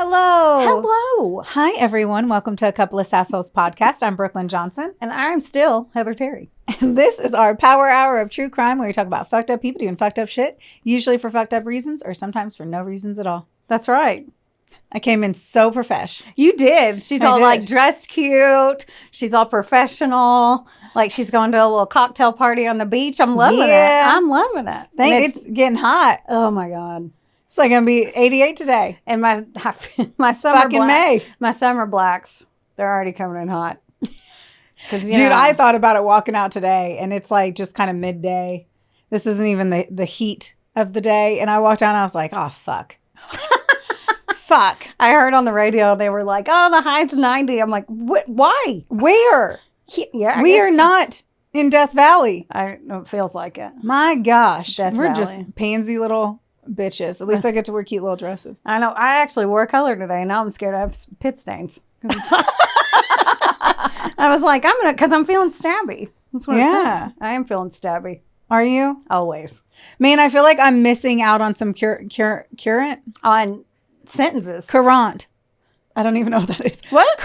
Hello. Hello. Hi, everyone. Welcome to a Couple of Sassholes Podcast. I'm Brooklyn Johnson. And I'm still Heather Terry. And this is our power hour of true crime where we talk about fucked up people doing fucked up shit, usually for fucked up reasons or sometimes for no reasons at all. That's right. I came in so profesh. You did. She's all like dressed cute. She's all professional. Like she's going to a little cocktail party on the beach. I'm loving it. I'm loving it. It's getting hot. Oh my God. It's like going to be 88 today. And my summer fucking May. My summer blacks, they're already coming in hot. Dude, I thought about it walking out today and it's like just kind of midday. This isn't even the heat of the day. And I walked out and I was like, oh, fuck. Fuck. I heard on the radio, they were like, oh, the high's 90. I'm like, why? Where? Yeah, we are not in Death Valley. It feels like it. My gosh. Death We're Valley. Just pansy little bitches. At least I get to wear cute little dresses. I know. I actually wore color today. Now I'm scared I have pit stains. I was like, because I'm feeling stabby. That's what it says. I am feeling stabby. Are you? Always. Man, I feel like I'm missing out on some current. On sentences. Current. I don't even know what that is. What?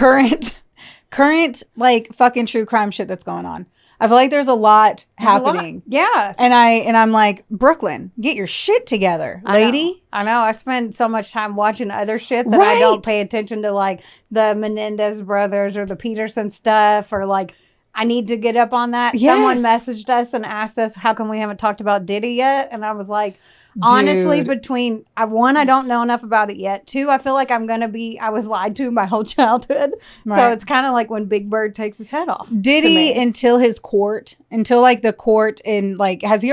Current, like, fucking true crime shit that's going on. I feel like there's a lot happening. Yeah. And I'm like, Brooklyn, get your shit together, lady. I know. I spend so much time watching other shit that I don't pay attention to, like the Menendez brothers or the Peterson stuff, or like I need to get up on that. Yes. Someone messaged us and asked us, how come we haven't talked about Diddy yet? And I was like, honestly, between one, I don't know enough about it yet. Two, I feel like I was lied to my whole childhood. Right. So it's kind of like when Big Bird takes his head off. Diddy, until like the court in like, has he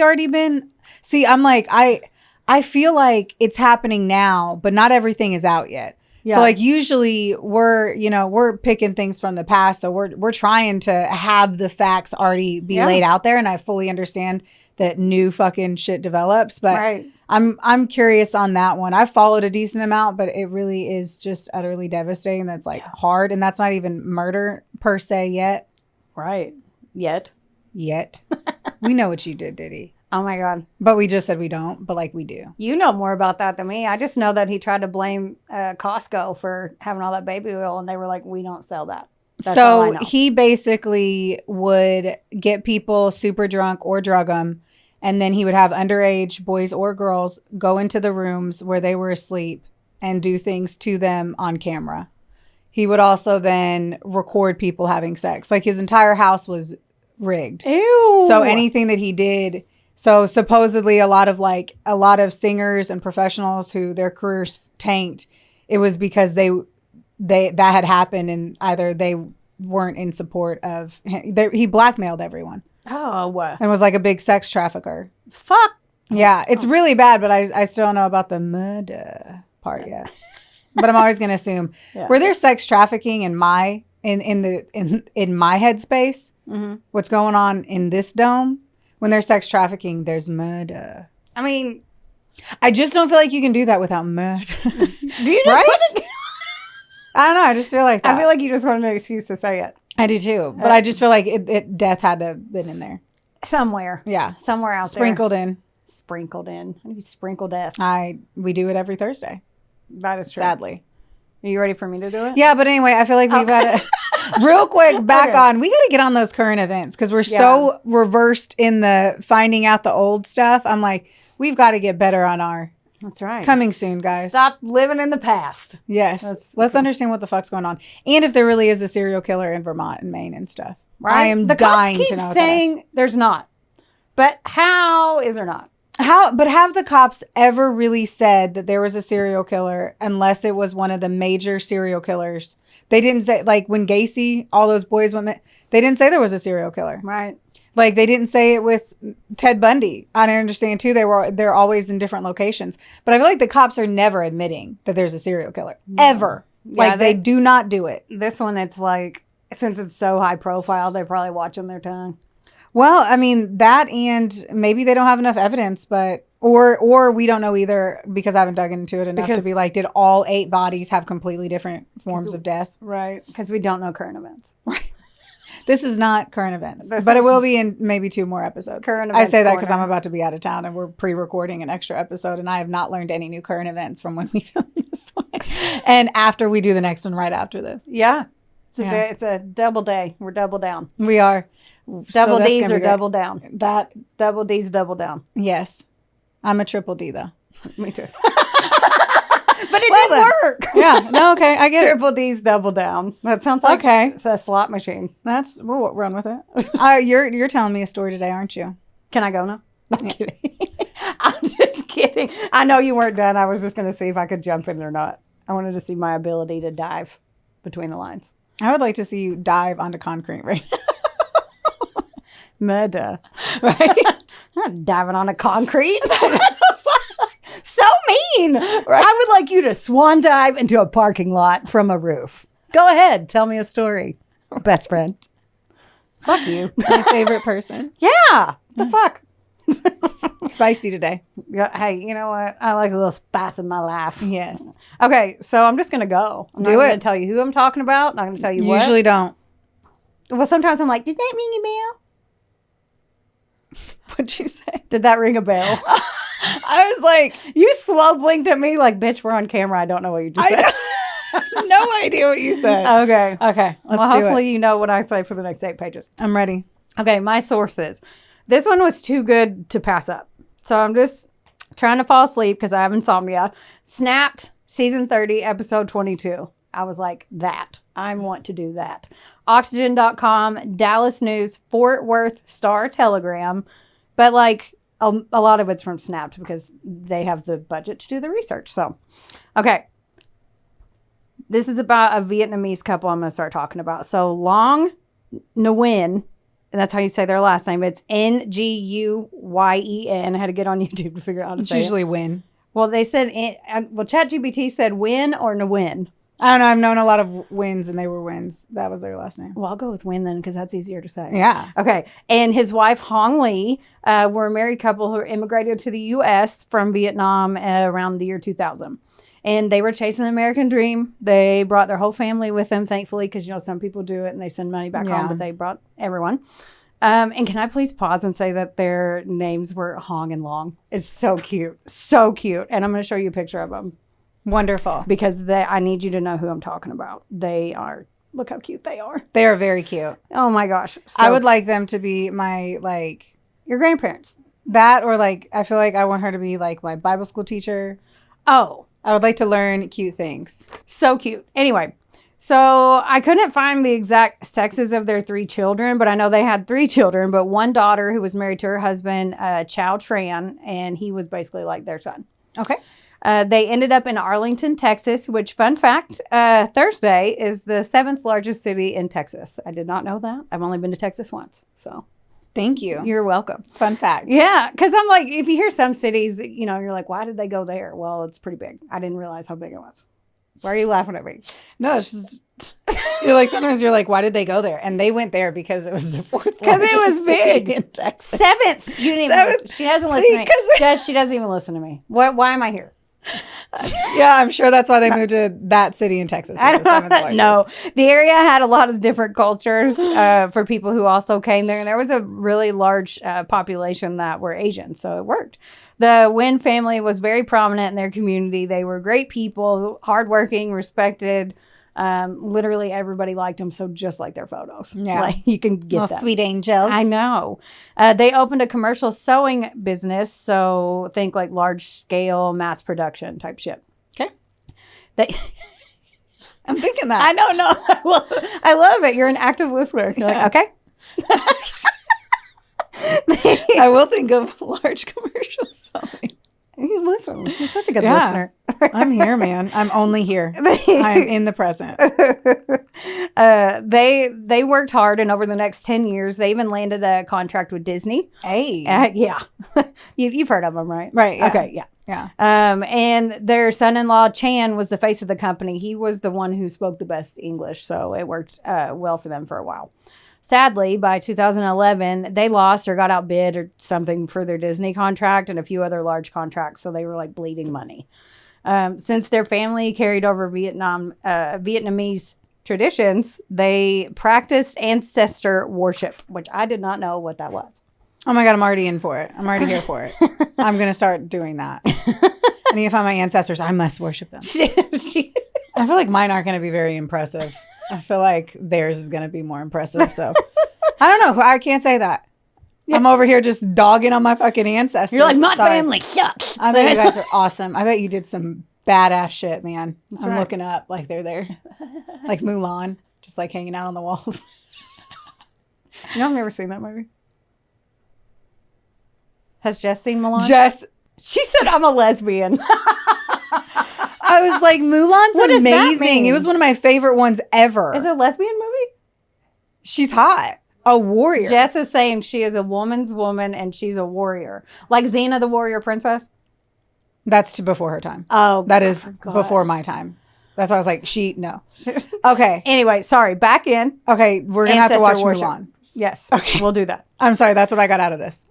already been? See, I'm like, I feel like it's happening now, but not everything is out yet. Yeah. So like usually we're picking things from the past. So we're trying to have the facts already be laid out there. And I fully understand that new fucking shit develops, but I'm curious on that one. I've followed a decent amount, but it really is just utterly devastating. That's like hard, and that's not even murder per se yet. Right. Yet. We know what you did, Diddy. Oh my God. But we just said we don't, but like we do. You know more about that than me. I just know that he tried to blame Costco for having all that baby oil, and they were like, we don't sell that. That's so he basically would get people super drunk or drug them. And then he would have underage boys or girls go into the rooms where they were asleep and do things to them on camera. He would also then record people having sex. Like his entire house was rigged. Ew. So anything that he did. So supposedly a lot of singers and professionals who their careers tanked, it was because that had happened and either they weren't in support of him. He blackmailed everyone. Oh, wow. And was like a big sex trafficker. Fuck. Yeah, it's really bad, but I still don't know about the murder part yet. But I'm always going to assume were there sex trafficking in my headspace? Mm-hmm. What's going on in this dome? When there's sex trafficking, there's murder. I mean, I just don't feel like you can do that without murder. Do you just I don't know. I just feel like that. I feel like you just wanted an excuse to say it. I do too, but I just feel like death had to have been in there somewhere. Yeah, somewhere out sprinkled there. Sprinkled in. Maybe sprinkle death. We do it every Thursday. That is true. Sadly. Are you ready for me to do it? Yeah, but anyway, I feel like we've got to real quick on. We got to get on those current events because we're so reversed in the finding out the old stuff. I'm like, we've got to get better on our. That's right. Coming soon, guys. Stop living in the past. Yes. Let's understand what the fuck's going on. And if there really is a serial killer in Vermont and Maine and stuff. Right? I am dying to know. The cops keep saying there's not. But how is there not? But have the cops ever really said that there was a serial killer unless it was one of the major serial killers? They didn't say, like when Gacy, all those boys went, they didn't say there was a serial killer. Right. Like they didn't say it with Ted Bundy. I understand too. They're always in different locations. But I feel like the cops are never admitting that there's a serial killer. No. Ever. Yeah, like they do not do it. This one, it's like, since it's so high profile, they're probably watching their tongue. Well, I mean, that and maybe they don't have enough evidence, but or we don't know either because I haven't dug into it enough to be like, did all 8 bodies have completely different forms of death? Right. Because we don't know current events. Right. This is not current events, but it will be in maybe 2 more episodes. Current events I say that because corner. I'm about to be out of town and we're pre-recording an extra episode, and I have not learned any new current events from when we filmed this one. And after we do the next one right after this. Yeah. Yeah. It's a double day. We're double down. We are. Double that's D's gonna or be great. double down. That, Double D's double down. yes. I'm a triple D though. Me too. But it didn't work. Yeah. No, okay. I get it. Triple D's double down. That sounds like Okay. it's a slot machine. We'll run with it. You're telling me a story today, aren't you? Can I go now? No, I'm kidding. I'm just kidding. I know you weren't done. I was just going to see if I could jump in or not. I wanted to see my ability to dive between the lines. I would like to see you dive onto concrete right now. Murder. Right? I'm not diving on a concrete. So mean. Right? I would like you to swan dive into a parking lot from a roof. Go ahead. Tell me a story. Best friend. Fuck you. My favorite person. Yeah. The fuck? Spicy today. Yeah, hey, you know what? I like a little spice in my life. Yes. Okay, so I'm just going to go. I'm not Do going it. to tell you who I'm talking about. Not going to tell you what. Usually don't. Well, sometimes I'm like, did that ring a bell? What'd you say? Did that ring a bell? I was like, You slow blinked at me like, bitch, we're on camera. I don't know what you just said. no idea what you said. Okay. Okay, let's Well, do hopefully it. you know what I say for the next 8 pages. I'm ready. Okay, my sources. This one was too good to pass up. So I'm just trying to fall asleep because I have insomnia. Snapped, season 30, episode 22. I was like, that. I want to do that. Oxygen.com, Dallas News, Fort Worth Star Telegram. But like a lot of it's from Snapped because they have the budget to do the research. So, okay. This is about a Vietnamese couple I'm going to start talking about. So Long Nguyen, and that's how you say their last name. It's Nguyen. I had to get on YouTube to figure out how to It's say usually it. win. Well, they said, ChatGPT said Win or Nguyen. I don't know. I've known a lot of wins, and they were wins. That was their last name. Well, I'll go with Win then because that's easier to say. Yeah. Okay. And his wife, Huong Lee, were a married couple who immigrated to the U.S. from Vietnam around the year 2000. And they were chasing the American dream. They brought their whole family with them, thankfully, because, some people do it and they send money back home, but they brought everyone. And can I please pause and say that their names were Hong and Long? It's so cute. So cute. And I'm going to show you a picture of them. Wonderful. Because I need you to know who I'm talking about. Look how cute they are. They are very cute. Oh my gosh. I would like them to be my, your grandparents. that, or I feel like I want her to be my Bible school teacher. Oh. I would like to learn cute things. So cute. Anyway, so I couldn't find the exact sexes of their 3 children, but I know they had 3 children, but one daughter who was married to her husband, Chow Tran, and he was basically like their son. Okay. They ended up in Arlington, Texas, which, fun fact, Thursday is the 7th largest city in Texas. I did not know that. I've only been to Texas once, so. Thank you. You're welcome. Fun fact. Yeah, because I'm like, if you hear some cities, you're like, why did they go there? Well, it's pretty big. I didn't realize how big it was. Why are you laughing at me? No, it's just, sometimes you're like, why did they go there? And they went there because it was the 4th Because it was big. in Texas. 7th. You didn't even 7th. listen. She hasn't listened to me. Jess, she doesn't even listen to me. Why am I here? Yeah, I'm sure that's why they moved to that city in Texas. I It's the 7th largest. No, the area had a lot of different cultures for people who also came there. And there was a really large population that were Asian. So it worked. The Nguyen family was very prominent in their community. They were great people, hardworking, respected. Literally everybody liked them. So just like their photos. Yeah. You can get Little that. sweet angels. I know. They opened a commercial sewing business. So think large scale mass production type shit. Okay. They... I'm thinking that. I don't know. I love it. You're an active listener. You're like, okay. I will think of large commercials. You listen. You're such a good listener. I'm here, man. I'm only here. I am in the present. They worked hard, and over the next 10 years, they even landed a contract with Disney. Hey. Yeah. You've heard of them, right? Right. Yeah. Okay, yeah. Yeah. And their son-in-law, Chan, was the face of the company. He was the one who spoke the best English, so it worked well for them for a while. Sadly, by 2011, they lost or got outbid or something for their Disney contract and a few other large contracts, so they were bleeding money. Since their family carried over Vietnamese traditions, they practiced ancestor worship, which I did not know what that was. Oh my God, I'm already in for it. I'm already here for it. I'm going to start doing that. I need to find my ancestors. I must worship them. I feel like mine aren't going to be very impressive. I feel like theirs is going to be more impressive. So I don't know. I can't say that. Yeah. I'm over here just dogging on my fucking ancestors. You're like, my family sucks. I bet you guys are awesome. I bet you did some badass shit, man. That's I'm right. looking up like they're there. Like Mulan, just like hanging out on the walls. You know, I've never seen that movie. Has Jess seen Mulan? Jess. She said I'm a lesbian. I was like, Mulan's What does that amazing. mean? It was one of my favorite ones ever. Is it a lesbian movie? She's hot. A warrior. Jess is saying she is a woman's woman and she's a warrior. Like Xena the warrior princess? That's before her time. Oh, that is before my time. That's why I was like, no. Okay. Anyway, sorry. Back in. Okay. We're going to have to watch Mulan. Yes. Okay. We'll do that. I'm sorry. That's what I got out of this.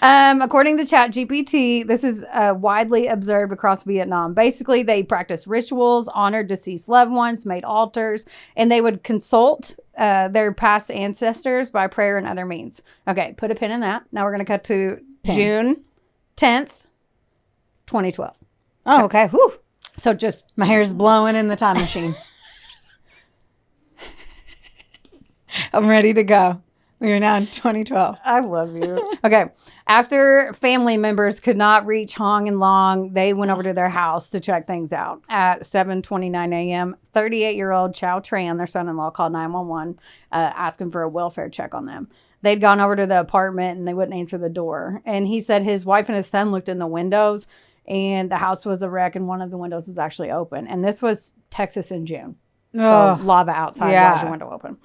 According to ChatGPT, this is widely observed across Vietnam. Basically, they practiced rituals, honored deceased loved ones, made altars, and they would consult their past ancestors by prayer and other means. Okay, put a pin in that. Now we're going to cut to June 10th, 2012. Oh, okay. Whew. So just... My hair's blowing in the time machine. I'm ready to go. We are now in 2012. I love you. Okay. After family members could not reach Huong and Long, they went over to their house to check things out. At 7:29 a.m., 38-year-old Chow Tran, their son-in-law, called 911 asking for a welfare check on them. They'd gone over to the apartment and they wouldn't answer the door. And he said his wife and his son looked in the windows and the house was a wreck and one of the windows was actually open. And this was Texas in June. So lava outside. Why is your window open?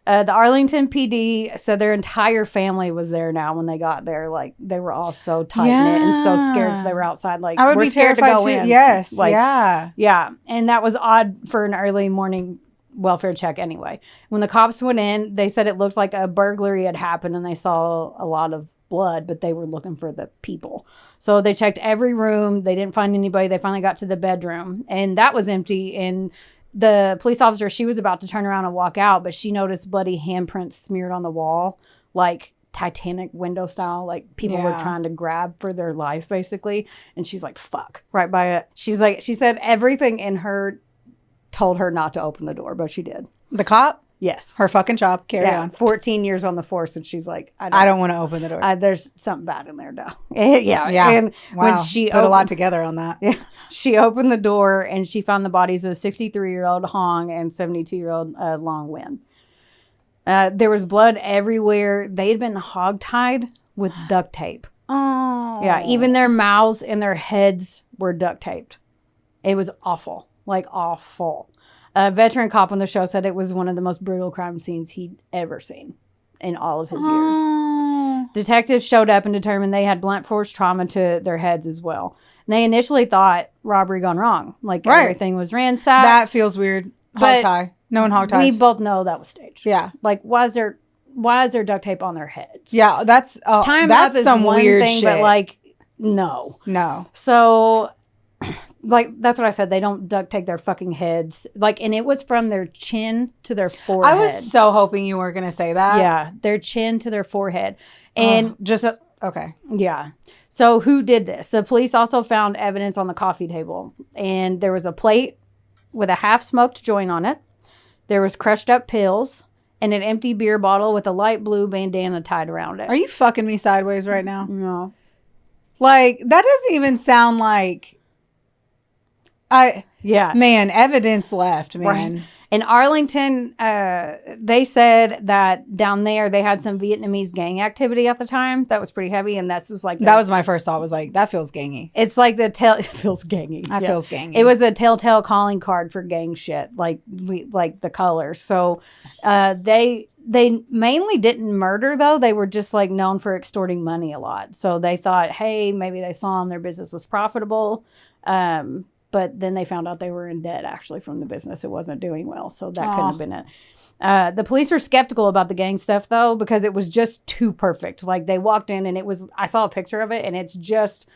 The Arlington PD said their entire family was there now when they got there. Like, they were all so tight-knit and so scared, so they were outside. Like, I would we're be scared to terrified go too. in. Yes. Like, yeah. Yeah. And that was odd for an early morning welfare check anyway. When the cops went in, they said it looked like a burglary had happened and they saw a lot of blood, but they were looking for the people. So they checked every room. They didn't find anybody. They finally got to the bedroom, and that was empty. And the police officer, she was about to turn around and walk out, but she noticed bloody handprints smeared on the wall, like Titanic window style, like people were trying to grab for their life, basically. And she's like, fuck, right by it. She's like, she said everything in her told her not to open the door, but she did. The cop? Yes. Her fucking job. Carry on. 14 years on the force, and she's like, I don't want to open the door. There's something bad in there, though. Yeah. Wow. And when she put a lot together on that. Yeah. She opened the door, and she found the bodies of 63-year-old Huong and 72-year-old Long Nguyen. There was blood everywhere. They had been hogtied with duct tape. Oh. Yeah. Even their mouths and their heads were duct taped. It was awful. Like, awful. A veteran cop on the show said it was one of the most brutal crime scenes he'd ever seen in all of his years. Detectives showed up and determined they had blunt force trauma to their heads as well. And they initially thought robbery gone wrong. Like, everything was ransacked. That feels weird. Hog tie. No one hog ties. We both know that was staged. Yeah. Like, why is there duct tape on their heads? Yeah, that's Time-up is some one weird thing, shit. but like, no. So, like, that's what I said. They don't duct tape their fucking heads. Like, and it was from their chin to their forehead. I was so hoping you weren't going to say that. Yeah, their chin to their forehead. And okay. Yeah. So who did this? The police also found evidence on the coffee table. And there was a plate with a half-smoked joint on it. There was crushed up pills and an empty beer bottle with a light blue bandana tied around it. Are you fucking me sideways right now? No. Like, that doesn't even sound like... Man, evidence left, man. Right. In Arlington, they said that down there they had some Vietnamese gang activity at the time. That was pretty heavy, and that's just like that was my first thought. Was like, that feels gangy. It's like it feels gangy. That feels gangy. It was a telltale calling card for gang shit, like the colors. So they mainly didn't murder, though. They were just like known for extorting money a lot. So they thought, hey, maybe they saw their business was profitable. But then they found out they were in debt, actually, from the business. It wasn't doing well, so that couldn't have been it. The police were skeptical about the gang stuff, though, because it was just too perfect. Like, they walked in, and I saw a picture of it, and it's just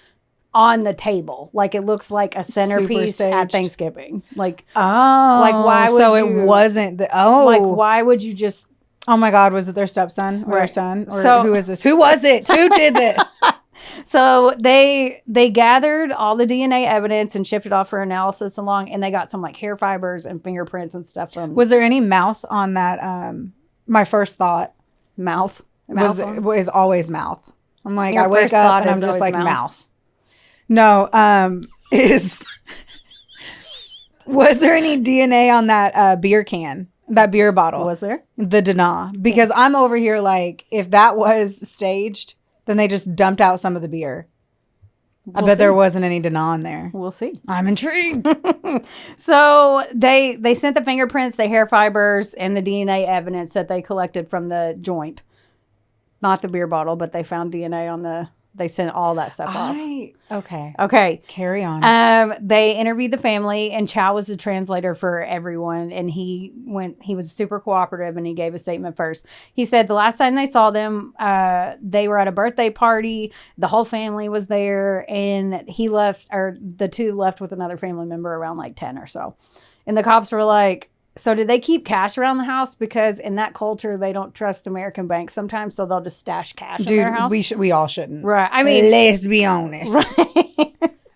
on the table. Like, it looks like a centerpiece at Thanksgiving. Like, why would so you, it wasn't like, why would you just... Oh my God, was it their stepson or their son? Or who is this? Who was it? Who did this? So they gathered all the DNA evidence and shipped it off for analysis and they got some like hair fibers and fingerprints and stuff from... Was there any mouth on that? My first thought. Mouth? Was always mouth. I'm like, I wake up and I'm just like mouth. No, was there any DNA on that beer can? That beer bottle? Was there? The Dana. Because I'm over here like, if that was staged, then they just dumped out some of the beer. I bet there wasn't any Dana in there. We'll see. I'm intrigued. So they sent the fingerprints, the hair fibers, and the DNA evidence that they collected from the joint. Not the beer bottle, but they found DNA on the... They sent all that stuff off. Okay. Carry on. They interviewed the family, and Chow was the translator for everyone. And he was super cooperative, and he gave a statement first. He said the last time they saw them, they were at a birthday party. The whole family was there, and the two left with another family member around like 10 or so. And the cops were like, so did they keep cash around the house? Because in that culture, they don't trust American banks sometimes, so they'll just stash cash in their house. We all shouldn't. Right. I mean, let's be honest. Right.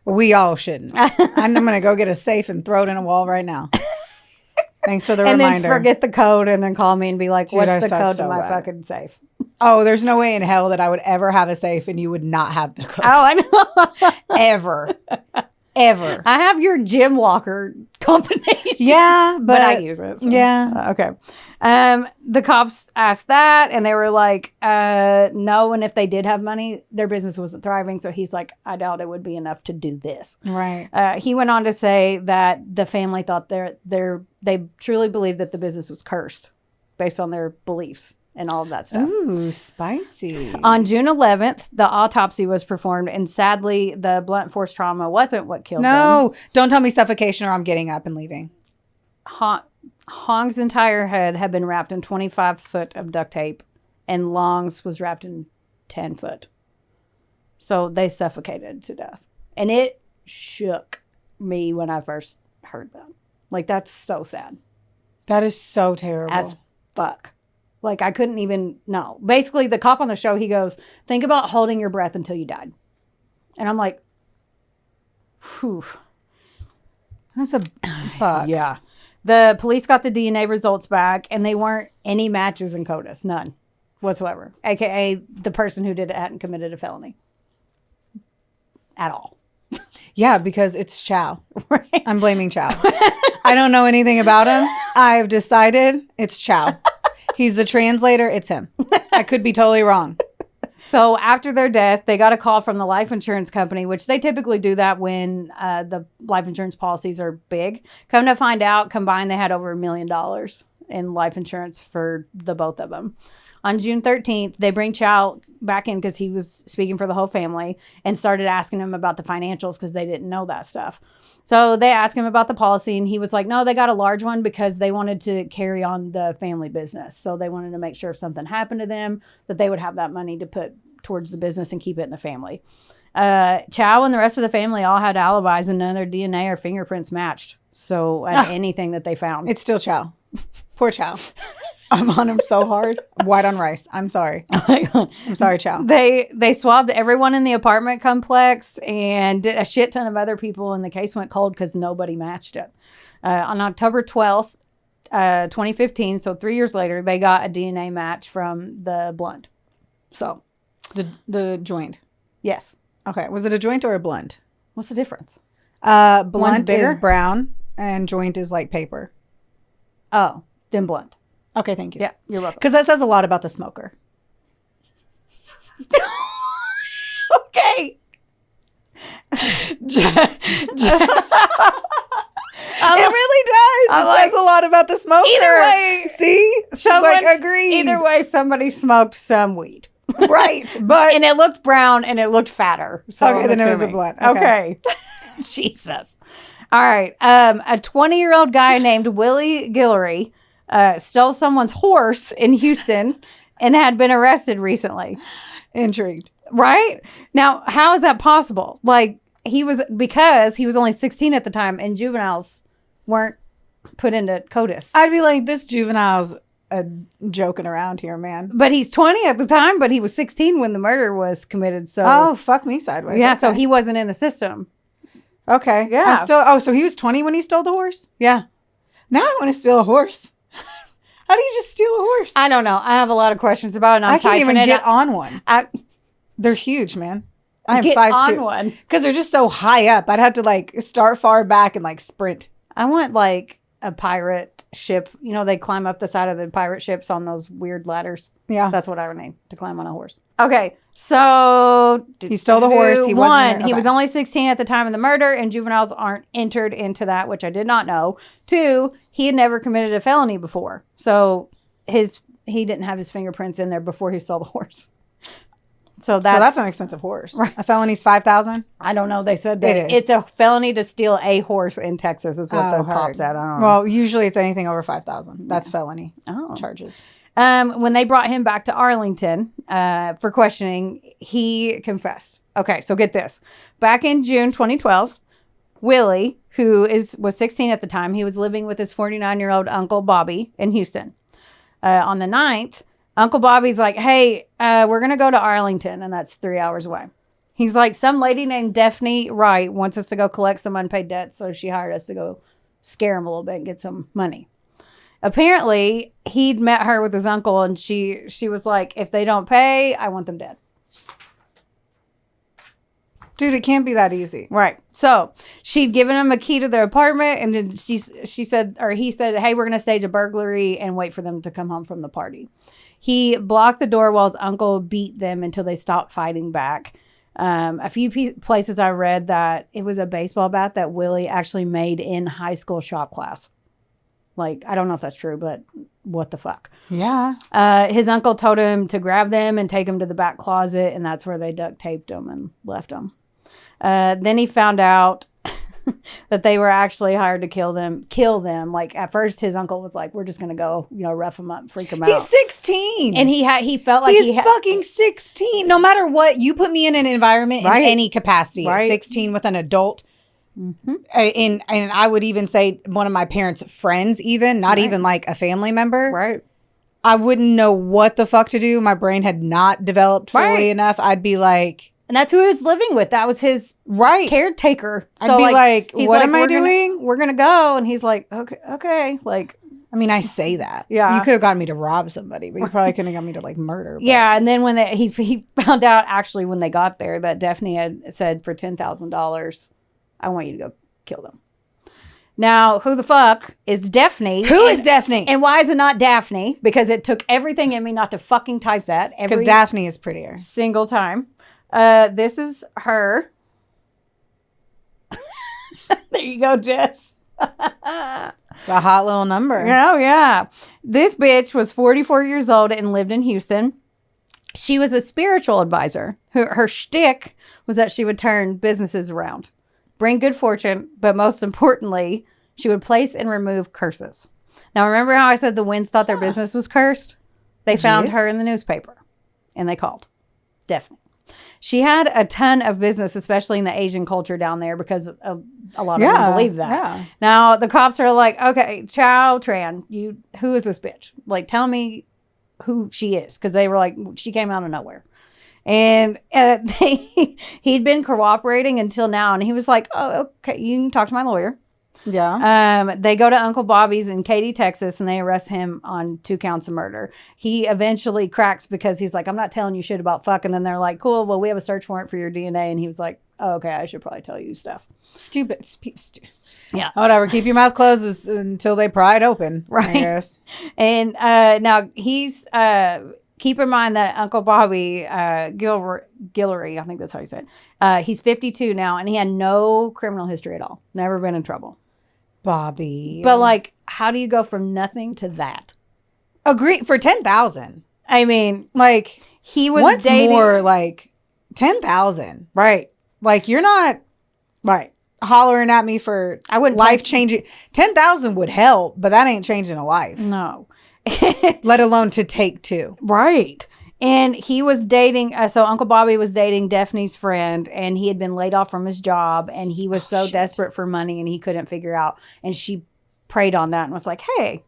We all shouldn't. I'm going to go get a safe and throw it in a wall right now. Thanks for the reminder. And then forget the code and then call me and be like, what's the code to my fucking safe? Oh, there's no way in hell that I would ever have a safe and you would not have the code. Oh, I know. Ever. I have your gym locker combination. Yeah, but I use it. So. Yeah. Okay. The cops asked that, and they were like, no. And if they did have money, their business wasn't thriving. So he's like, I doubt it would be enough to do this. Right. He went on to say that the family thought they truly believed that the business was cursed based on their beliefs and all of that stuff. Ooh, spicy. On June 11th, the autopsy was performed, and sadly, the blunt force trauma wasn't what killed them. No, don't tell me suffocation or I'm getting up and leaving. Huong's entire head had been wrapped in 25 foot of duct tape, and Long's was wrapped in 10 foot. So they suffocated to death. And it shook me when I first heard that. Like, that's so sad. That is so terrible. As fuck. Like, I couldn't even know. Basically, the cop on the show, he goes, think about holding your breath until you died. And I'm like, whew. That's a fuck. Yeah. The police got the DNA results back, and they weren't any matches in CODIS. None whatsoever. AKA the person who did it hadn't committed a felony. At all. Yeah, because it's Chow. Right. I'm blaming Chow. I don't know anything about him. I've decided it's Chow. He's the translator. It's him. I could be totally wrong. So after their death, they got a call from the life insurance company, which they typically do that when the life insurance policies are big. Come to find out, combined, they had over $1 million in life insurance for the both of them. On June 13th, they bring Chow back in because he was speaking for the whole family and started asking him about the financials because they didn't know that stuff. So they asked him about the policy, and he was like, no, they got a large one because they wanted to carry on the family business. So they wanted to make sure if something happened to them, that they would have that money to put towards the business and keep it in the family. Chow and the rest of the family all had alibis, and none of their DNA or fingerprints matched. So anything that they found. It's still Chow. Poor Chow. I'm on him so hard. White on rice. I'm sorry. I'm sorry, Chow. They swabbed everyone in the apartment complex and did a shit ton of other people, and the case went cold because nobody matched it. On October 12th, 2015, so 3 years later, they got a DNA match from the blunt. So. The joint. Yes. Okay. Was it a joint or a blunt? What's the difference? Blunt is brown and joint is like paper. Oh, then blunt. Okay, thank you. Yeah, you're welcome. Because that says a lot about the smoker. Okay. It really does. It says a lot about the smoker. Either way. See? She's like, agreed. Either way, somebody smoked some weed. Right. But and it looked brown and it looked fatter. So okay, then it was a blunt. Okay. Jesus. All right. A 20-year-old guy named Willie Guillory stole someone's horse in Houston and had been arrested recently. Intrigued. Right? Now, how is that possible? Like, because he was only 16 at the time and juveniles weren't put into CODIS. I'd be like, this juvenile's joking around here, man. But he's 20 at the time, but he was 16 when the murder was committed. So oh, fuck me sideways. Yeah, okay. so he wasn't in the system. Okay. Yeah. So he was 20 when he stole the horse? Yeah. Now I want to steal a horse. How do you just steal a horse? I don't know. I have a lot of questions about it. And I can't even get on one. They're huge, man. I am 5'2". On one. Because they're just so high up. I'd have to like start far back and like sprint. I want like a pirate ship. You know, they climb up the side of the pirate ships on those weird ladders. Yeah. That's what I would need, to climb on a horse. Okay. So he stole the horse. He wasn't. He was only 16 at the time of the murder, and juveniles aren't entered into that, which I did not know. 2, he had never committed a felony before. So he didn't have his fingerprints in there before he stole the horse. So that's an expensive horse. Right. A felony's $5,000? I don't know. They said that it's a felony to steal a horse in Texas is what the cops said. I don't know. Well, usually it's anything over $5,000. That's felony charges. When they brought him back to Arlington for questioning, he confessed. Okay, so get this. Back in June 2012, Willie, who was 16 at the time, he was living with his 49-year-old uncle Bobby in Houston. On the 9th, Uncle Bobby's like, hey, we're going to go to Arlington, and that's 3 hours away. He's like, some lady named Dephne Wright wants us to go collect some unpaid debts, so she hired us to go scare him a little bit and get some money. Apparently, he'd met her with his uncle, and she was like, if they don't pay, I want them dead. Dude, it can't be that easy. Right. So she'd given him a key to their apartment, and then he said, hey, we're going to stage a burglary and wait for them to come home from the party. He blocked the door while his uncle beat them until they stopped fighting back. A few places I read that it was a baseball bat that Willie actually made in high school shop class. Like, I don't know if that's true, but what the fuck? Yeah. His uncle told him to grab them and take them to the back closet, and that's where they duct taped them and left them. Then he found out that they were actually hired to kill them. Like, at first, his uncle was like, we're just going to go, rough him up, freak him out. He's 16. And he felt like he's fucking 16. No matter what, you put me in an environment in any capacity. Right. 16 with an adult. Mm-hmm. And I would even say one of my parents' friends, even not even like a family member. Right. I wouldn't know what the fuck to do. My brain had not developed fully enough. I'd be like, and that's who he was living with. That was his caretaker. So I'd be like what am I doing? We're gonna go, and he's like, okay. Like, I mean, I say that. Yeah. You could have gotten me to rob somebody, but you probably couldn't have got me to like murder. But. Yeah, and then when he found out actually when they got there that Dephne had said for $10,000, I want you to go kill them. Now, who the fuck is Dephne? Who is Dephne? And why is it not Daphne? Because it took everything in me not to fucking type that. Because Daphne is prettier. Single time. This is her. There you go, Jess. It's a hot little number. Oh, yeah. This bitch was 44 years old and lived in Houston. She was a spiritual advisor. Her shtick was that she would turn businesses around, bring good fortune, but most importantly, she would place and remove curses. Now, remember how I said the Nguyen's thought their business was cursed? They found her in the newspaper, and they called. Definitely. She had a ton of business, especially in the Asian culture down there, because a lot of them believe that. Yeah. Now, the cops are like, okay, Chow Tran, who is this bitch? Like, tell me who she is. Because they were like, she came out of nowhere. And he'd been cooperating until now. And he was like, oh, okay, you can talk to my lawyer. Yeah. They go to Uncle Bobby's in Katy, Texas, and they arrest him on 2 counts of murder. He eventually cracks because he's like, I'm not telling you shit about fuck. And then they're like, cool, well, we have a search warrant for your DNA. And he was like, oh, okay, I should probably tell you stuff. Stupid. Yeah. Whatever. Keep your mouth closed until they pry it open. Right. I guess. And now he's... keep in mind that Uncle Bobby Guillory, I think that's how you say it. He's 52 now, and he had no criminal history at all. Never been in trouble. Bobby. But like, how do you go from nothing to that? Agree for 10,000. I mean, like he was dating more like 10,000. Right. Like you're not right hollering at me for life changing. 10,000 would help, but that ain't changing a life. No. Let alone to take 2. Right. And he was dating, so Uncle Bobby was dating Daphne's friend, and he had been laid off from his job, and he was desperate for money, and he couldn't figure out. And she preyed on that and was like, hey.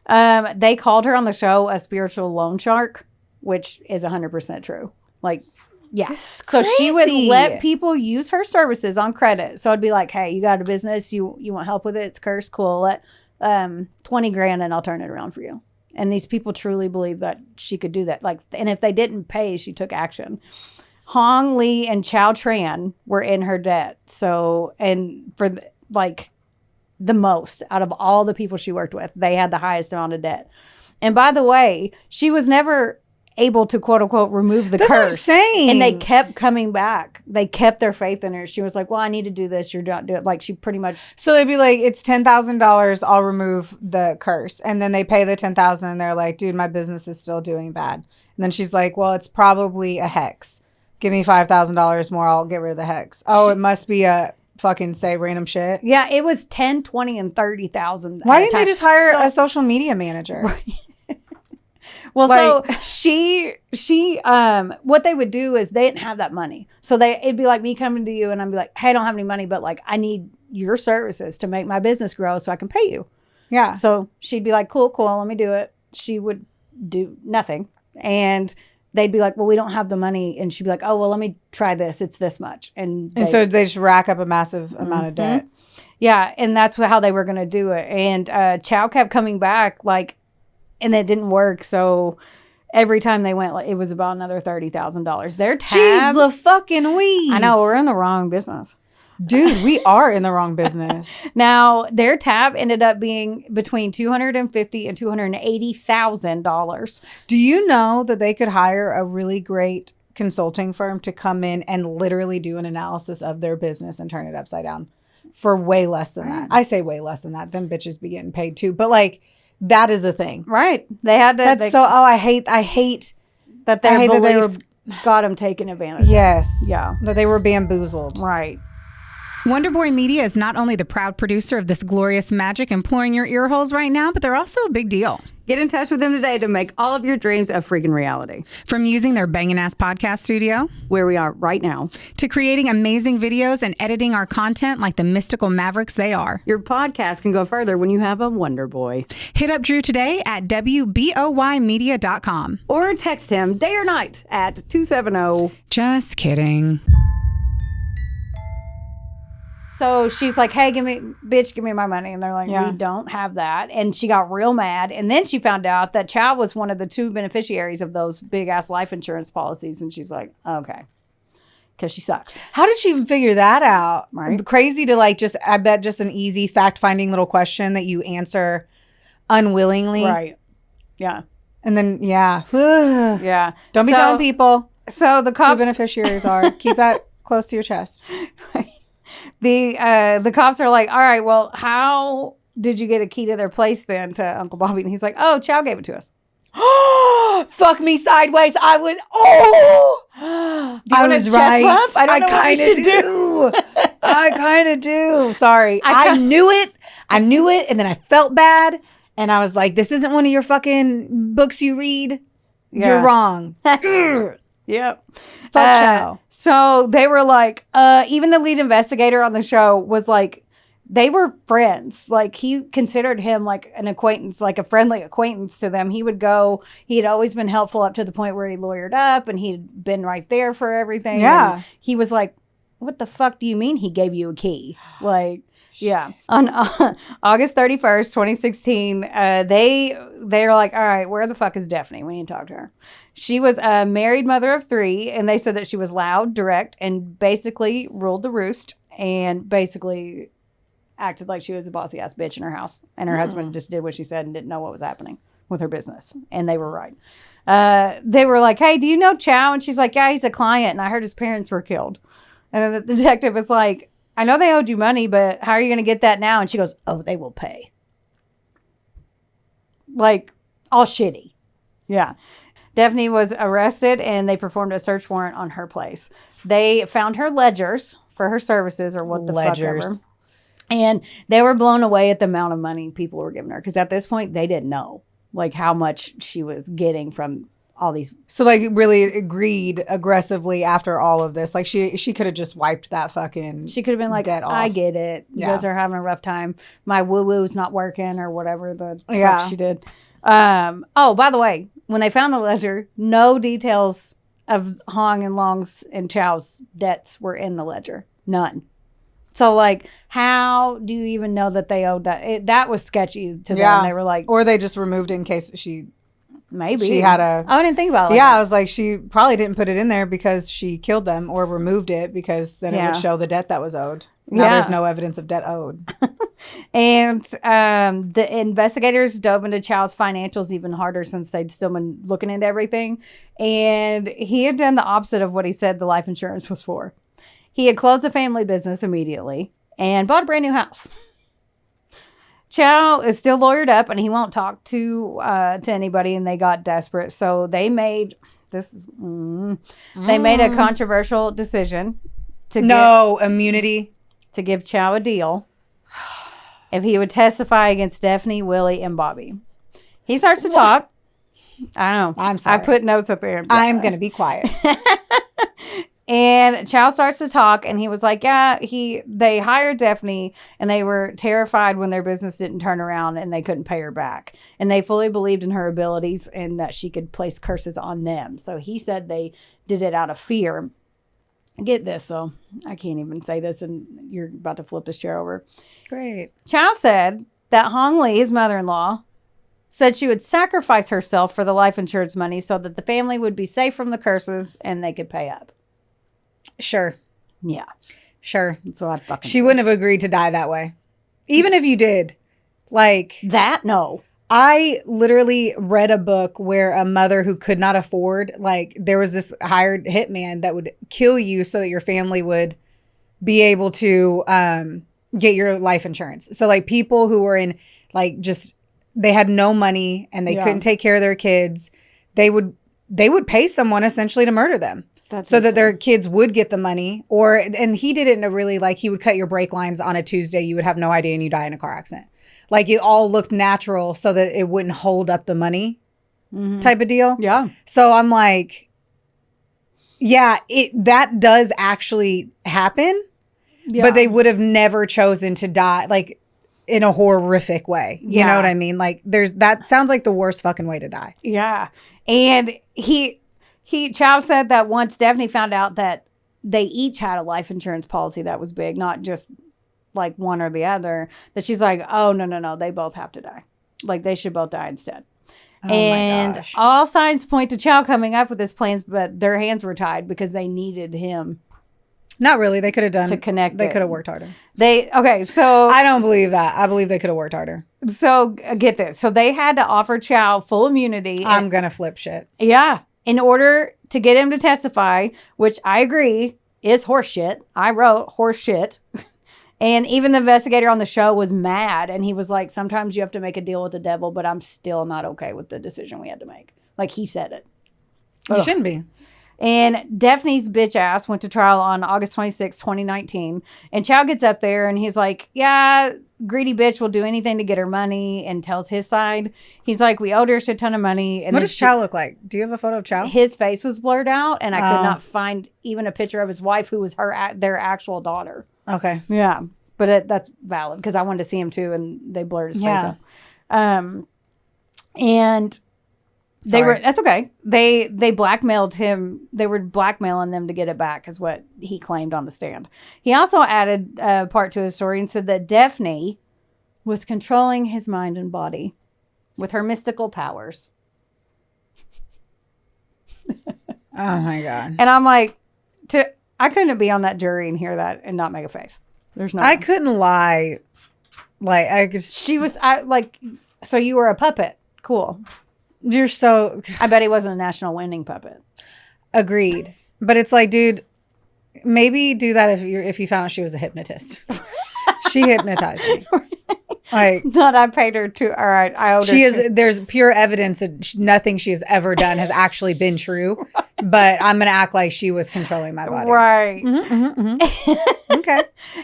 They called her on the show a spiritual loan shark, which is 100% true. Like, yeah. So she would let people use her services on credit. So I'd be like, hey, you got a business, you want help with it, it's cursed, cool. Let $20,000 and I'll turn it around for you. And these people truly believe that she could do that. Like, and if they didn't pay, she took action. Huong, Lee, and Chow Tran were in her debt. So, and for the most out of all the people she worked with, they had the highest amount of debt. And by the way, she was never able to quote unquote remove the curse. What I'm saying. And they kept coming back. They kept their faith in her. She was like, well, I need to do this. You're not doing it. Like, she pretty much. So they'd be like, it's $10,000. I'll remove the curse. And then they pay the $10,000 and they're like, dude, my business is still doing bad. And then she's like, well, it's probably a hex. Give me $5,000 more. I'll get rid of the hex. Oh, it must be a fucking say random shit. Yeah, it was 10, 20, and 30,000. Why didn't they just hire a social media manager? Right. Well, so she what they would do is they didn't have that money. So it'd be like me coming to you and I'd be like, hey, I don't have any money, but like I need your services to make my business grow so I can pay you. Yeah. So she'd be like, cool, let me do it. She would do nothing. And they'd be like, well, we don't have the money. And she'd be like, oh, well, let me try this. It's this much. And so they just rack up a massive amount of debt. Yeah. And that's how they were going to do it. And Chow kept coming back, like, and it didn't work. So every time they went, like, it was about another $30,000. Their tab. Jeez, the fucking weeds. I know, we're in the wrong business. Dude, we are in the wrong business. Now, their tab ended up being between $250,000 and $280,000. Do you know that they could hire a really great consulting firm to come in and literally do an analysis of their business and turn it upside down for way less than that? I say way less than that. Them bitches be getting paid too. But like, that is a thing. Right. They had to. I hate that their beliefs got them taken advantage of. Yes. Yeah. That they were bamboozled. Right. Wonderboy Media is not only the proud producer of this glorious magic imploring your ear holes right now, but they're also a big deal. Get in touch with them today to make all of your dreams a freaking reality. From using their bangin' ass podcast studio, where we are right now, to creating amazing videos and editing our content like the mystical mavericks they are. Your podcast can go further when you have a Wonder Boy. Hit up Drew today at WBOYmedia.com. Or text him day or night at 270. Just kidding. So she's like, hey, give me my money. And they're like, we don't have that. And she got real mad. And then she found out that Chow was one of the 2 beneficiaries of those big ass life insurance policies. And she's like, okay. Because she sucks. How did she even figure that out? Right. Crazy to like I bet just an easy fact finding little question that you answer unwillingly. Right. Yeah. And then, yeah. Don't be telling people so the cops, who beneficiaries are. Keep that close to your chest. Right. The cops are like, all right, well, how did you get a key to their place then to Uncle Bobby? And he's like, oh, Chow gave it to us. Fuck me sideways. I was, I was right. Bump? I don't know what we should do. I kind of do. Sorry. I knew it. And then I felt bad. And I was like, this isn't one of your fucking books you read. Yeah. You're wrong. Yep. Fuck Chow. So they were like, even the lead investigator on the show was like, they were friends. Like, he considered him like an acquaintance, like a friendly acquaintance to them. He would go, he had always been helpful up to the point where he lawyered up and he'd been right there for everything. Yeah. And he was like, what the fuck do you mean he gave you a key? Like, yeah. On August 31st, 2016, they're like, all right, where the fuck is Dephne? We need to talk to her. She was a married mother of 3, and they said that she was loud, direct, and basically ruled the roost, and basically acted like she was a bossy ass bitch in her house. And her husband just did what she said and didn't know what was happening with her business. And they were right. They were like, hey, do you know Chow? And she's like, yeah, he's a client, and I heard his parents were killed. And then the detective was like, I know they owed you money, but how are you going to get that now? And she goes, oh, they will pay. Like, all shitty. Yeah. Daphne was arrested, and they performed a search warrant on her place. They found her ledgers for her services, or what the fuck ever. And they were blown away at the amount of money people were giving her. Because at this point, they didn't know, like, how much she was getting from all these. So like really agreed aggressively after all of this. Like she could have just wiped that fucking She could have been like, debt off. I get it. You guys are having a rough time. My woo-woo's not working or whatever the fuck she did. Oh, by the way, when they found the ledger, no details of Huong and Long's and Chow's debts were in the ledger. None. So, like, how do you even know that they owed that? That was sketchy to them. They were like... Or they just removed it in case she had a... Oh, I didn't think about it. Yeah, I was like, she probably didn't put it in there because she killed them or removed it because then it would show the debt that was owed. Now there's no evidence of debt owed. And the investigators dove into Chow's financials even harder since they'd still been looking into everything. And he had done the opposite of what he said the life insurance was for. He had closed the family business immediately and bought a brand new house. Chow is still lawyered up and he won't talk to anybody, and they got desperate. So they made they made a controversial decision to immunity to give Chow a deal if he would testify against Dephne, Willie, and Bobby. He starts to talk. I don't know. I'm sorry. I put notes at the end. I'm going to be quiet. And Chow starts to talk, and he was like, yeah, they hired Dephne, and they were terrified when their business didn't turn around and they couldn't pay her back. And they fully believed in her abilities and that she could place curses on them. So he said they did it out of fear. Get this, so I can't even say this, and you're about to flip this chair over. Great. Chow said that Hong Lee, his mother-in-law, said she would sacrifice herself for the life insurance money so that the family would be safe from the curses and they could pay up. Sure. Yeah. Sure. That's what I fucking She said. wouldn't have agreed to die that way. Even if you did. Like... That? No. I literally read a book where a mother who could not afford, like, there was this hired hitman that would kill you so that your family would be able to get your life insurance. So, like, people who were in, like, just, they had no money and they couldn't take care of their kids, they would pay someone essentially to murder them. So that their kids would get the money. And he did it in a really, like, he would cut your brake lines on a Tuesday. You would have no idea and you die in a car accident. Like, it all looked natural so that it wouldn't hold up the money type of deal. Yeah. So I'm like, yeah, that does actually happen. Yeah. But they would have never chosen to die, like, in a horrific way. You know what I mean? Like, that sounds like the worst fucking way to die. Yeah. And Chow said that once Dephne found out that they each had a life insurance policy that was big, not just like one or the other, that she's like, oh, no, they both have to die. Like, they should both die instead. Oh, and my gosh. All signs point to Chow coming up with his plans, but their hands were tied because they needed him. Not really. They could have done. To connect They could have worked harder. So. I don't believe that. I believe they could have worked harder. So, get this. So, they had to offer Chow full immunity. I'm going to flip shit. Yeah. In order to get him to testify, which I agree is horseshit. I wrote horseshit. And even the investigator on the show was mad. And he was like, sometimes you have to make a deal with the devil, but I'm still not okay with the decision we had to make. Like, he said it. You shouldn't be. And Daphne's bitch ass went to trial on August 26, 2019. And Chow gets up there and he's like, yeah, greedy bitch will do anything to get her money, and tells his side. He's like, we owed her a shit ton of money. And what does Chow look like? Do you have a photo of Chow? His face was blurred out, and I could not find even a picture of his wife, who was their actual daughter. Okay. Yeah. But that's valid because I wanted to see him too, and they blurred his face out. And that's okay. They blackmailed him. They were blackmailing them to get it back, is what he claimed on the stand. He also added part to his story and said that Dephne was controlling his mind and body with her mystical powers. Oh my God. And I'm like, I couldn't be on that jury and hear that and not make a face. There's no. I couldn't lie. Like, I just. She was so you were a puppet. Cool. You're so. I bet he wasn't a national winning puppet. Agreed. But it's like, dude, maybe do that if you found out she was a hypnotist. She hypnotized me. Like, Not I paid her to. All right, I owed her. there's pure evidence that nothing she has ever done has actually been true. But I'm gonna act like she was controlling my body. Right. Okay.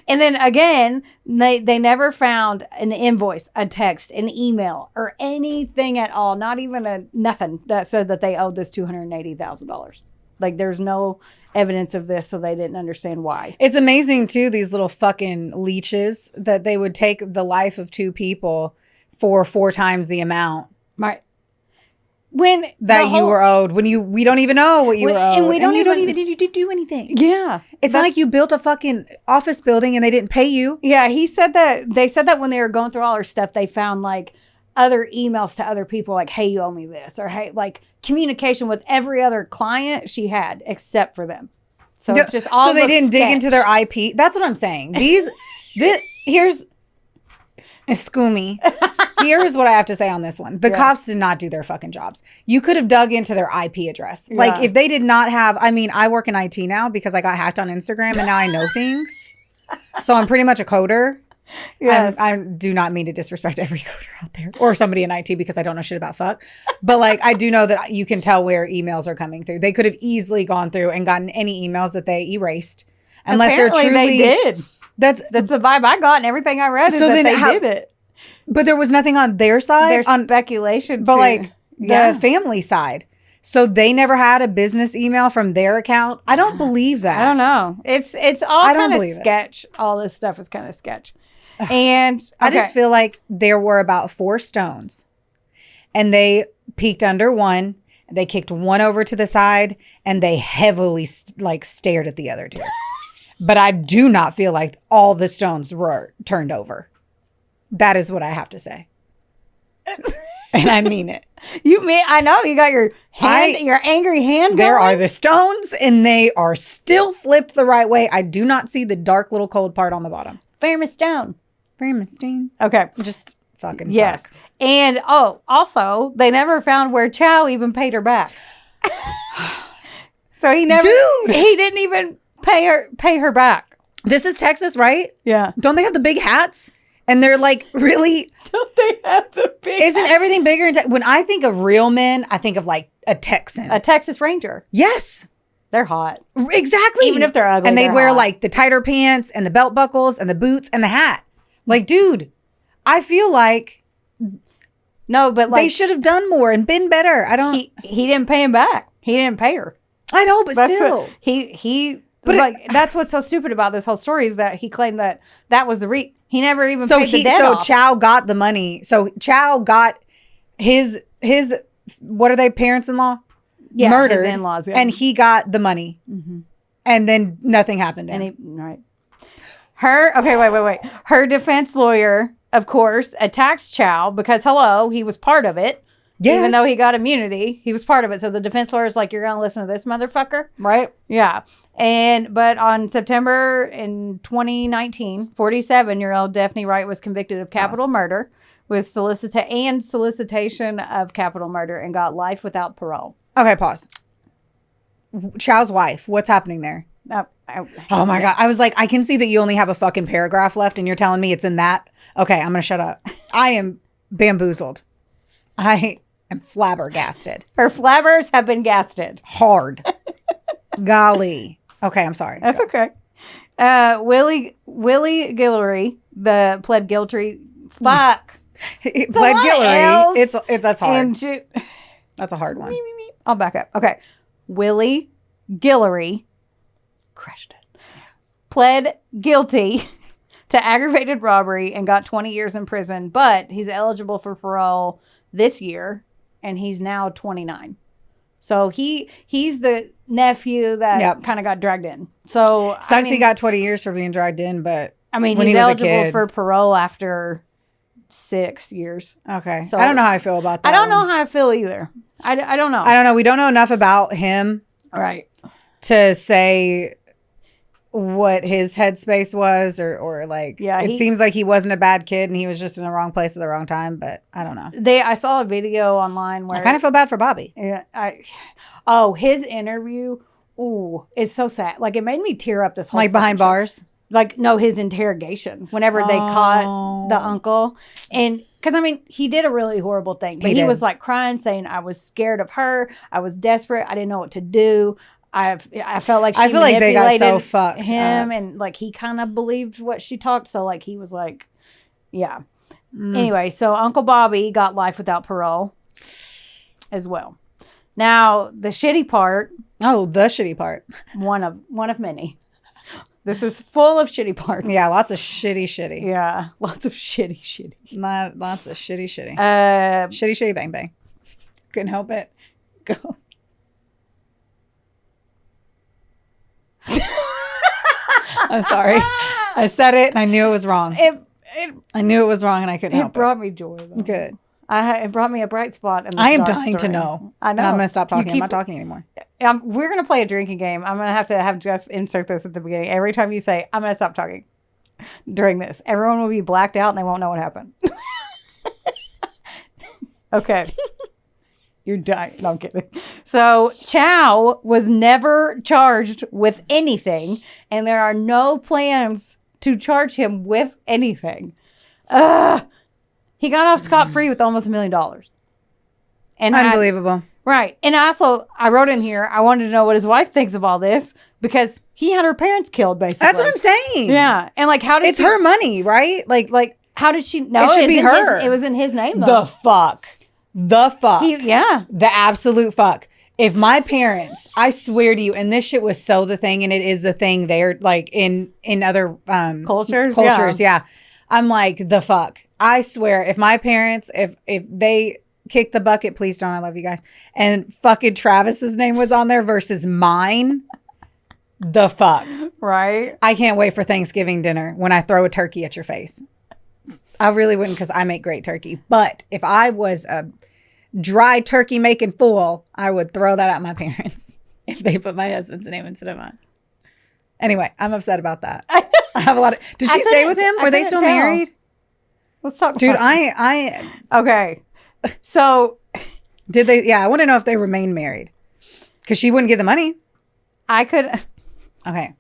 And then again, they never found an invoice, a text, an email, or anything at all. Not even nothing that said that they owed this $280,000. Like there's no evidence of this, so they didn't understand why. It's amazing too, these little fucking leeches that they would take the life of two people for 4 times the amount Right. When that you were owed. We don't even know what you were owed. And we don't even did you do anything? Yeah. It's not like you built a fucking office building and they didn't pay you. Yeah, he said that they said that when they were going through all her stuff, they found like other emails to other people like, hey, you owe me this, or hey, like communication with every other client she had except for them. So it's just all so they didn't dig into their IP. That's what I'm saying. Here's Scoomy. Here's what I have to say on this one. The cops did not do their fucking jobs. You could have dug into their IP address. Yeah. Like if they did not have, I mean, I work in IT now because I got hacked on Instagram and now I know things. So I'm pretty much a coder. Yes. I do not mean to disrespect every coder out there or somebody in IT because I don't know shit about fuck. But like, I do know that you can tell where emails are coming through. They could have easily gone through and gotten any emails that they erased. Unless Apparently they're truly. they did. That's the vibe I got, and everything I read is that they did it. But there was nothing on their side. There's speculation, but too. like the family side. So they never had a business email from their account. I don't believe that. I don't know. It's all kind of sketch. All this stuff is kind of sketch. And I just feel like there were about 4 stones and they peeked under one. They kicked one over to the side and they heavily stared at the other 2. But I do not feel like all the stones were turned over. That is what I have to say. And I mean it. I know you got your hand, your angry hand. There going. are the stones and they are still flipped the right way. I do not see the dark little cold part on the bottom. Famous stone. Famous stone. Okay. Just fucking yes. fuck. And also they never found where Chow even paid her back. So he didn't even pay her back. This is Texas, right? Yeah. Don't they have the big hats? And they're like really. Don't they have the big Isn't everything bigger? When I think of real men, I think of like a Texan. A Texas Ranger. Yes. They're hot. Exactly. Even if they're ugly. And they wear hot. like the tighter pants and the belt buckles and the boots and the hat. Like, dude, I feel like. No, but like. They should have done more and been better. I don't. He didn't pay him back. He didn't pay her. I know, but That's still. What, But like that's what's so stupid about this whole story is that he claimed that was the he never even paid the debt off. So Chow got the money. So Chow got his what are they, parents-in-law? Yeah, murdered. His in-laws. Yeah. And he got the money. Mm-hmm. And then nothing happened to him. Right. Wait. Her defense lawyer, of course, attacks Chow because he was part of it. Yes. Even though he got immunity, he was part of it. So the defense lawyer is like, you're going to listen to this motherfucker? Right. Yeah. But on September in 2019, 47-year-old Dephne Wright was convicted of capital murder with solicitation of capital murder and got life without parole. Okay, pause. Chow's wife, what's happening there? Oh my God. I was like, I can see that you only have a fucking paragraph left and you're telling me it's in that. Okay, I'm going to shut up. I am bamboozled. I am flabbergasted. Her flabbers have been gasted. Hard. Golly. Okay, I'm sorry. That's okay. Willie Guillory, pled guilty. Fuck. Pled guilty. That's hard. And that's a hard one. I'll back up. Okay. Willie Guillory crushed it. Pled guilty to aggravated robbery and got 20 years in prison, but he's eligible for parole this year, and he's now 29. So he's the nephew that kind of got dragged in. So sucks he got 20 years for being dragged in, but I mean, he's eligible for parole after 6 years. Okay. So I don't know how I feel about that. I don't know how I feel either. I don't know. I don't know. We don't know enough about him. Right. To say what his headspace was or like, it seems like he wasn't a bad kid and he was just in the wrong place at the wrong time, but I don't know. I saw a video online where I kind of feel bad for Bobby. Yeah. His interview. Ooh, it's so sad. Like it made me tear up this whole like behind bars. his interrogation whenever they caught the uncle. And because, I mean, he did a really horrible thing. But he was like crying, saying, I was scared of her. I was desperate. I didn't know what to do. I felt like she manipulated they got so fucked him. up. And like he kind of believed what she talked. So like he was like, yeah. Anyway, so Uncle Bobby got life without parole as well. Now, the shitty part. Oh, the shitty part. One of many. This is full of shitty parts. Yeah, lots of shitty. Yeah, lots of shitty. Lots of shitty. Shitty, bang, bang. Couldn't help it. Go. I'm sorry. I said it and I knew it was wrong. I knew it was wrong and I couldn't help it. It brought me joy, though. Good. It brought me a bright spot. In this I am dark dying to story. know. I know. And I'm going to stop talking. I'm not talking anymore. We're going to play a drinking game. I'm going to have Jess insert this at the beginning. Every time you say, I'm going to stop talking during this, everyone will be blacked out and they won't know what happened. Okay. You're dying. No, I'm kidding. So Chow was never charged with anything, and there are no plans to charge him with anything. He got off scot-free with almost $1 million. And unbelievable. Right. And also, I wrote in here, I wanted to know what his wife thinks of all this because he had her parents killed, basically. That's what I'm saying. Yeah. And like, how did it's her money, right? Like, how did she know? It should be her. It was in his name, though. The fuck. Yeah. The absolute fuck. If my parents, I swear to you, and this shit was so the thing, and it is the thing there, like in other cultures, yeah. I'm like, the fuck. I swear, if my parents, if they kick the bucket, please don't, I love you guys, and fucking Travis's name was on there versus mine, the fuck. Right. I can't wait for Thanksgiving dinner when I throw a turkey at your face. I really wouldn't because I make great turkey. But if I was a dry turkey making fool, I would throw that at my parents if they put my husband's name instead of mine. Anyway, I'm upset about that. I have a lot of... Did she stay with him? Were they still married? Let's talk. Dude, Okay. So... Did they... Yeah, I want to know if they remained married. Because she wouldn't get the money. Okay.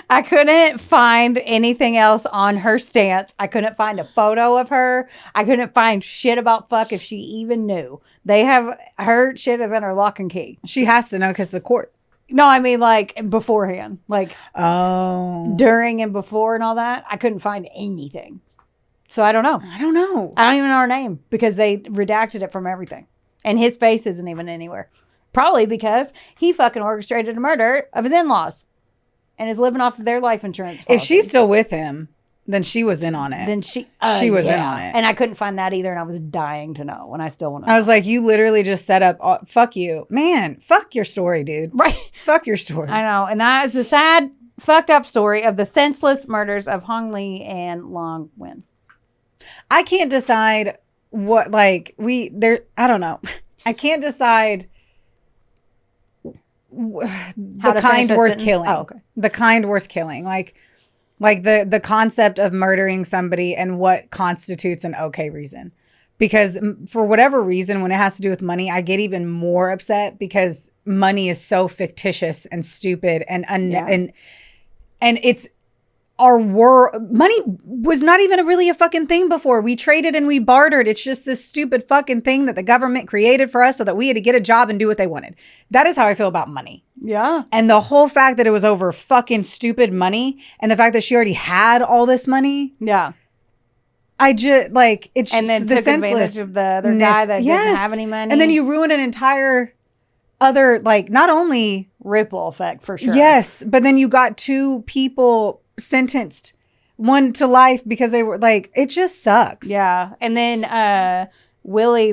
I couldn't find anything else on her stance. I couldn't find a photo of her. I couldn't find shit about fuck if she even knew. They have... Her shit is under lock and key. She has to know because the court... No, I mean like beforehand. Like during and before and all that. I couldn't find anything. So I don't know. I don't even know her name because they redacted it from everything. And his face isn't even anywhere. Probably because he fucking orchestrated a murder of his in-laws and is living off of their life insurance policy. If she's still with him, then she was in on it. Then she was in on it. And I couldn't find that either. And I was dying to know. And I still want to know. I was like, you literally just set up, fuck you. Man, fuck your story, dude. Right. Fuck your story. I know. And that is the sad, fucked up story of the senseless murders of Huong Lee and Nguyen. I can't decide what, like, I don't know. I can't decide the kind worth killing. Oh, okay. The kind worth killing. Like the concept of murdering somebody and what constitutes an okay reason. Because for whatever reason, when it has to do with money, I get even more upset because money is so fictitious and stupid and it's our world. Money was not even really a fucking thing before. We traded and we bartered. It's just this stupid fucking thing that the government created for us so that we had to get a job and do what they wanted. That is how I feel about money. Yeah. And the whole fact that it was over fucking stupid money and the fact that she already had all this money. Yeah. I just like it's and then the took advantage of the other guy that didn't have any money. And then you ruin an entire other, like, not only ripple effect for sure. Yes, but then you got two people sentenced, one to life because they were like, it just sucks. Yeah. And then Willie, he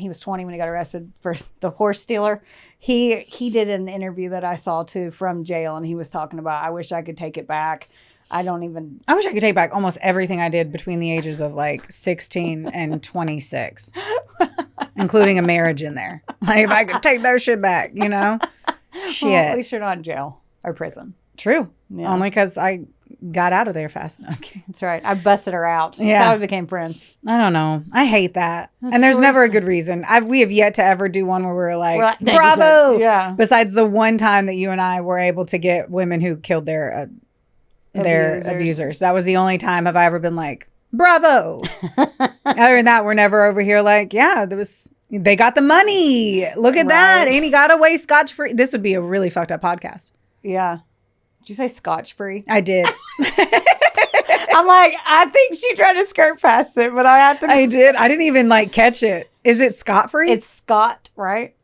was 20 when he got arrested for the horse stealer. He did an interview that I saw too from jail, and he was talking about, I wish I could take it back. I wish I could take back almost everything I did between the ages of like 16 and 26, including a marriage in there. Like if I could take that shit back, you know? Shit. Well, at least you're not in jail or prison. True. Yeah. Only because I got out of there fast enough. That's right. I busted her out. Yeah. That's how we became friends. I don't know. I hate that. And there's never a good reason. We have yet to ever do one where we're like, bravo. Yeah. Besides the one time that you and I were able to get women who killed their they're abusers. That was the only time have I ever been like, bravo. Other than that, we're never over here like, yeah, they got the money. Look at that. And he got away scotch-free. This would be a really fucked up podcast. Yeah. Did you say scotch-free? I did. I'm like, I think she tried to skirt past it, but I have to. I did. I didn't even like catch it. Is it scot-free? It's Scott, right?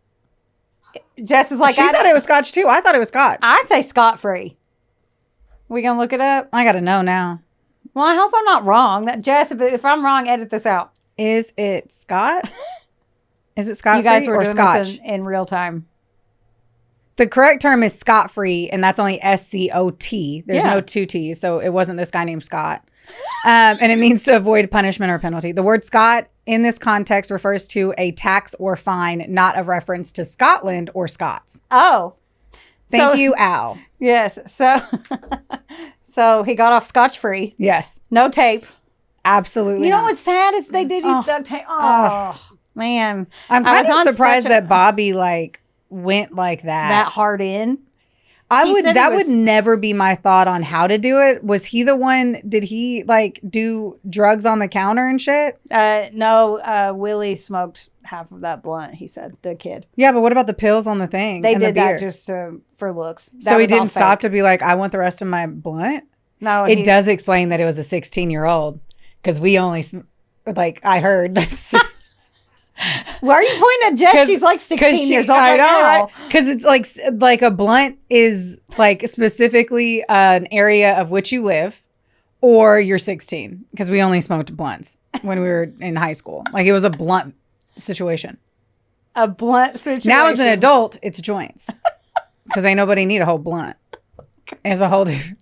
Jess is like, she thought it was scotch too. I thought it was scotch. I say scot-free. We gonna look it up? I gotta know now. Well, I hope I'm not wrong. Jess, if I'm wrong, edit this out. Is it Scott? Is it scot-free you guys were or doing scotch? this in real time. The correct term is scot-free, and that's only SCOT. There's no two T's, so it wasn't this guy named Scott. And it means to avoid punishment or penalty. The word Scot in this context refers to a tax or fine, not a reference to Scotland or Scots. Oh. Thank you, Al. Yes. So he got off scotch-free. Yes. No tape. Absolutely. You know not. what's sad is they did use duct tape. Oh, man. I'm kind of surprised that Bobby went like that. That hard in. That would never be my thought on how to do it. Was he the one? Did he do drugs on the counter and shit? No, Willie smoked half of that blunt, he said, the kid. Yeah, but what about the pills on the thing? They and did the beer? that just for looks. So he didn't stop to be like, I want the rest of my blunt? No. It does explain that it was a 16-year-old because we only, I heard. Why are you pointing at Jess? She's like 16 years old right now. Because it's like a blunt is specifically an area of which you live, or you're 16. Because we only smoked blunts when we were in high school. It was a blunt situation. A blunt situation. Now as an adult, it's joints. Because ain't nobody need a whole blunt. It's a whole different.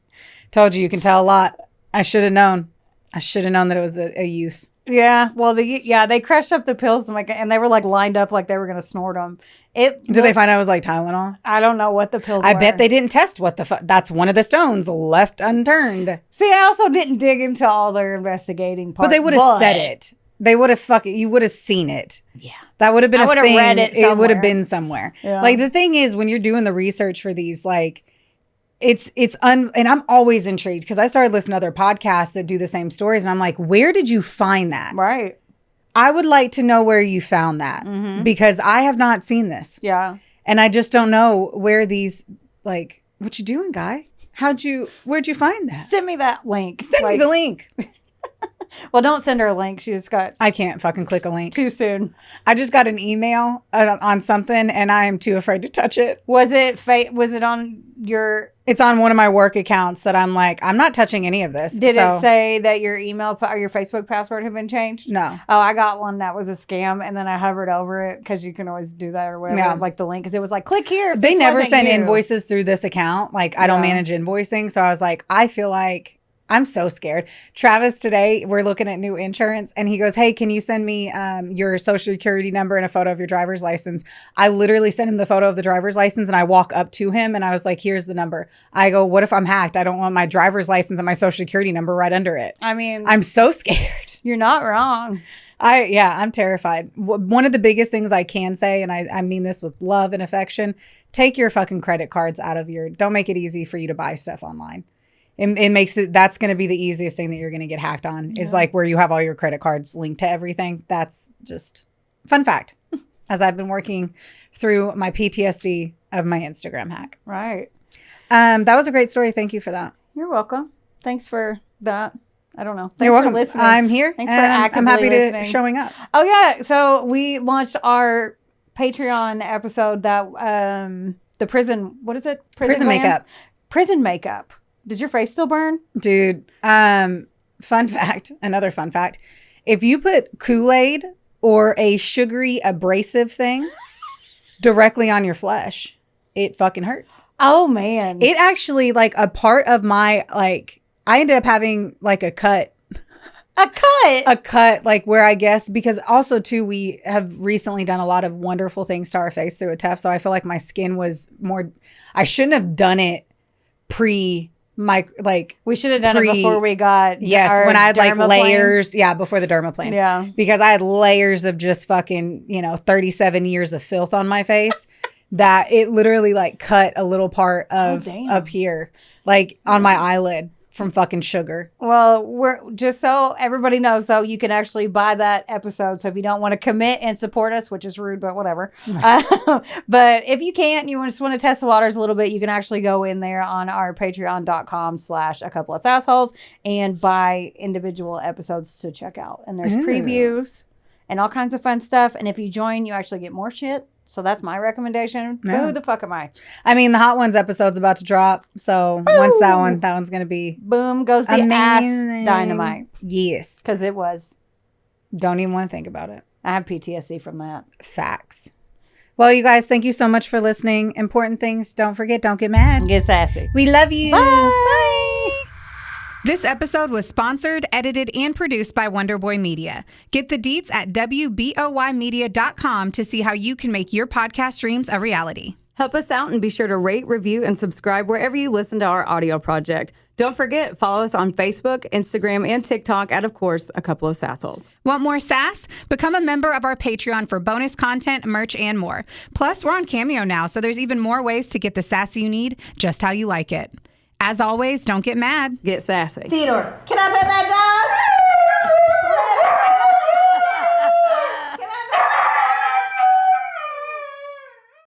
Told you can tell a lot. I should have known. I should have known that it was a youth. Yeah, well, they crushed up the pills and they were lined up like they were gonna snort them. Did they find out it was Tylenol? I don't know what the pills. I were. bet they didn't test what the fuck. That's one of the stones left unturned. See, I also didn't dig into all their investigating parts. But they would have said it. They would have you would have seen it. Yeah, that would have been a thing. Read it. It would have been somewhere. Yeah. The thing is, when you're doing the research for these, and I'm always intrigued because I started listening to other podcasts that do the same stories, and I'm like, where did you find that? Right. I would like to know where you found that because I have not seen this. Yeah. And I just don't know where these, what you doing, guy? Where'd you find that? Send me that link. Send me the link. Well, don't send her a link. She just got. I can't fucking click a link. Too soon. I just got an email on something and I am too afraid to touch it. Was it on your. It's on one of my work accounts that I'm like, I'm not touching any of this. Did it say that your email or your Facebook password had been changed? No. Oh, I got one that was a scam, and then I hovered over it because you can always do that or whatever. Yeah. The link, because it was click here. If they never send you. invoices through this account. I don't manage invoicing. So I was like, I feel like I'm so scared. Travis, today, we're looking at new insurance and he goes, hey, can you send me your social security number and a photo of your driver's license? I literally sent him the photo of the driver's license and I walk up to him and I was like, here's the number. I go, what if I'm hacked? I don't want my driver's license and my social security number right under it. I mean, I'm so scared. You're not wrong. I'm terrified. One of the biggest things I can say, and I mean this with love and affection, take your fucking credit cards out of don't make it easy for you to buy stuff online. It makes it, that's going to be the easiest thing that you're going to get hacked on is where you have all your credit cards linked to everything. That's just fun fact as I've been working through my PTSD of my Instagram hack. Right. That was a great story. Thank you for that. You're welcome. Thanks for that. I don't know. Thanks You're welcome. for listening. I'm here. Thanks for actively I'm happy listening. to showing up. Oh yeah. So we launched our Patreon episode that the prison, what is it? Prison makeup. Prison makeup. Does your face still burn? Dude, another fun fact. If you put Kool-Aid or a sugary abrasive thing directly on your flesh, it fucking hurts. Oh, man. It actually, a part of my, I ended up having, a cut. A cut? A cut, where I guess, because also, too, we have recently done a lot of wonderful things to our face through a TEF, so I feel like my skin was more, I shouldn't have done it we should have done it before we got when I had layers before the dermaplane because I had layers of just fucking 37 years of filth on my face that it literally cut a little part of up here on my eyelid from fucking sugar. Well, we're just so everybody knows, though, you can actually buy that episode. So if you don't want to commit and support us, which is rude, but whatever. But if you can't, you just want to test the waters a little bit, you can actually go in there on our patreon.com/a-couple-of-sassholes and buy individual episodes to check out. And there's previews and all kinds of fun stuff. And if you join, you actually get more shit. So that's my recommendation. Yeah. Who the fuck am I? I mean, the Hot Ones episode's about to drop. So once that one's going to be Boom goes the ass dynamite. Yes. Because it was. Don't even want to think about it. I have PTSD from that. Facts. Well, you guys, thank you so much for listening. Important things. Don't forget, don't get mad. Get sassy. We love you. Bye. This episode was sponsored, edited, and produced by Wonderboy Media. Get the deets at WBOYmedia.com to see how you can make your podcast dreams a reality. Help us out and be sure to rate, review, and subscribe wherever you listen to our audio project. Don't forget, follow us on Facebook, Instagram, and TikTok at, of course, A Couple of Sassholes. Want more sass? Become a member of our Patreon for bonus content, merch, and more. Plus, we're on Cameo now, so there's even more ways to get the sass you need just how you like it. As always, don't get mad. Get sassy. Theodore, can I pet that dog?